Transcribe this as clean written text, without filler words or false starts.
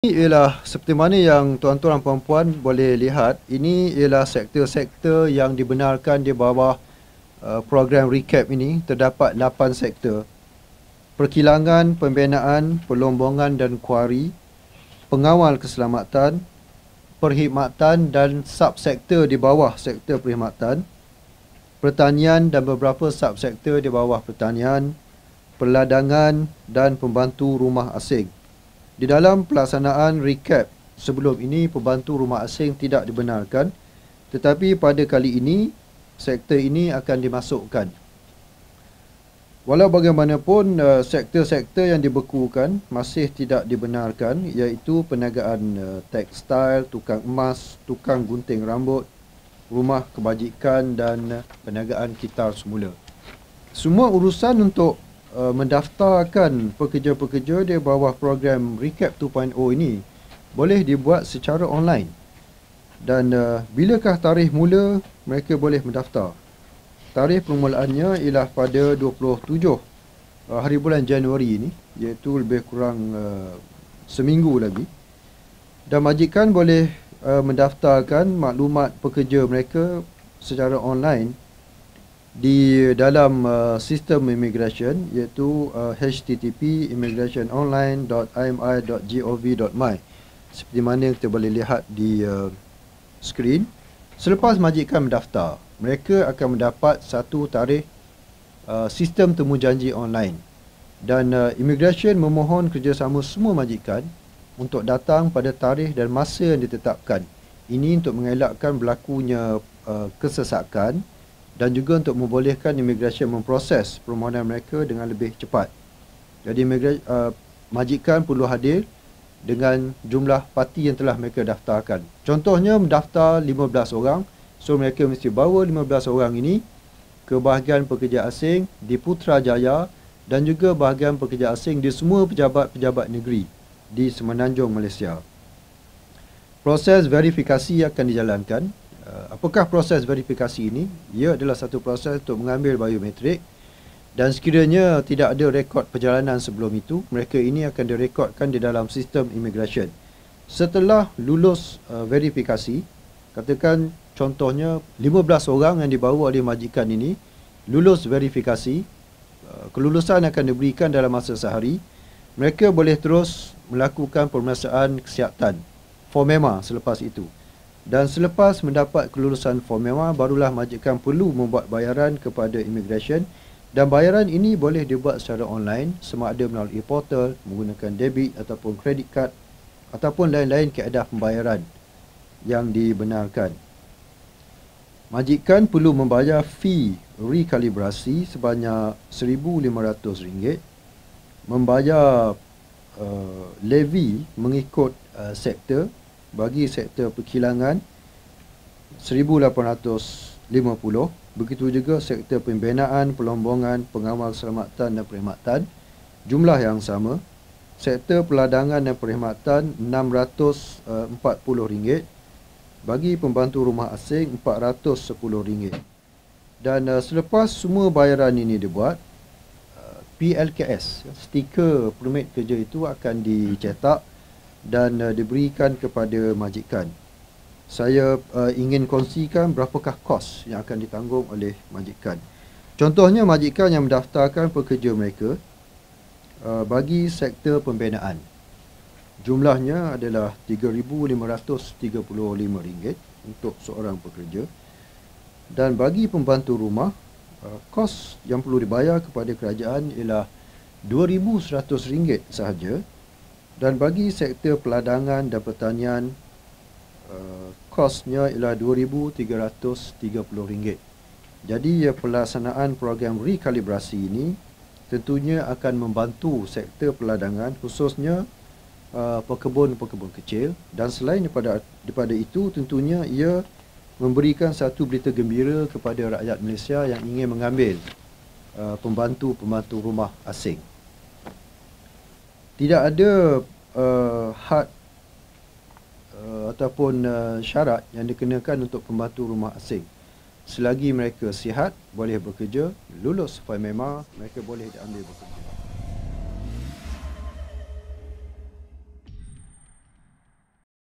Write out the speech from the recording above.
Ini ialah seperti mana yang tuan-tuan dan puan-puan boleh lihat, ini ialah sektor-sektor yang dibenarkan di bawah program recap ini. Terdapat 8 sektor: perkilangan, pembinaan, pelombongan dan kuari, pengawal keselamatan, perkhidmatan dan subsektor di bawah sektor perkhidmatan, pertanian dan beberapa subsektor di bawah pertanian, perladangan dan pembantu rumah asing. Di dalam pelaksanaan recap sebelum ini, pembantu rumah asing tidak dibenarkan, tetapi pada kali ini sektor ini akan dimasukkan. Walau bagaimanapun, sektor-sektor yang dibekukan masih tidak dibenarkan, iaitu perniagaan tekstil, tukang emas, tukang gunting rambut, rumah kebajikan dan perniagaan kitar semula. Semua urusan untuk mendaftarkan pekerja-pekerja di bawah program Recap 2.0 ini boleh dibuat secara online. Dan bilakah tarikh mula mereka boleh mendaftar? Tarikh permulaannya ialah pada 27 hari bulan Januari ini, iaitu lebih kurang seminggu lagi. Dan majikan boleh mendaftarkan maklumat pekerja mereka secara online di dalam sistem immigration, iaitu http://immigrationonline.imi.gov.my, seperti mana yang kita boleh lihat di skrin. Selepas majikan mendaftar, mereka akan mendapat satu tarikh sistem temujanji online, dan immigration memohon kerjasama semua majikan untuk datang pada tarikh dan masa yang ditetapkan. Ini untuk mengelakkan berlakunya kesesakan dan juga untuk membolehkan immigration memproses permohonan mereka dengan lebih cepat. Jadi majikan perlu hadir dengan jumlah parti yang telah mereka daftarkan. Contohnya mendaftar 15 orang, so mereka mesti bawa 15 orang ini ke bahagian pekerja asing di Putrajaya dan juga bahagian pekerja asing di semua pejabat-pejabat negeri di Semenanjung Malaysia. Proses verifikasi akan dijalankan. Apakah proses verifikasi ini? Ia adalah satu proses untuk mengambil biometrik, dan sekiranya tidak ada rekod perjalanan sebelum itu, mereka ini akan direkodkan di dalam sistem immigration. Setelah lulus verifikasi, katakan contohnya 15 orang yang dibawa oleh majikan ini lulus verifikasi, kelulusan akan diberikan dalam masa sehari. Mereka boleh terus melakukan pemeriksaan kesihatan formema selepas itu. Dan selepas mendapat kelulusan formema, barulah majikan perlu membuat bayaran kepada immigration, dan bayaran ini boleh dibuat secara online, sama ada melalui portal, menggunakan debit ataupun credit card ataupun lain-lain kaedah pembayaran yang dibenarkan. Majikan perlu membayar fee rekalibrasi sebanyak RM1,500, membayar levy mengikut sektor. Bagi sektor perkilangan RM1,850, begitu juga sektor pembinaan, pelombongan, pengawal keselamatan dan perkhidmatan, jumlah yang sama. Sektor peladangan dan perkhidmatan RM640, bagi pembantu rumah asing RM410. Dan selepas semua bayaran ini dibuat, PLKS, stiker permit kerja itu akan dicetak dan diberikan kepada majikan. Saya ingin kongsikan berapakah kos yang akan ditanggung oleh majikan. Contohnya, majikan yang mendaftarkan pekerja mereka bagi sektor pembinaan, jumlahnya adalah RM3,535 untuk seorang pekerja. Dan bagi pembantu rumah, kos yang perlu dibayar kepada kerajaan ialah RM2,100 sahaja. Dan bagi sektor peladangan dan pertanian, kosnya ialah RM2,330. Jadi pelaksanaan program rekalibrasi ini tentunya akan membantu sektor peladangan, khususnya pekebun-pekebun kecil. Dan selain daripada itu, tentunya ia memberikan satu berita gembira kepada rakyat Malaysia yang ingin mengambil pembantu-pembantu rumah asing. Tidak ada had ataupun syarat yang dikenakan untuk pembantu rumah asing. Selagi mereka sihat, boleh bekerja, lulus formema, mereka boleh diambil bekerja.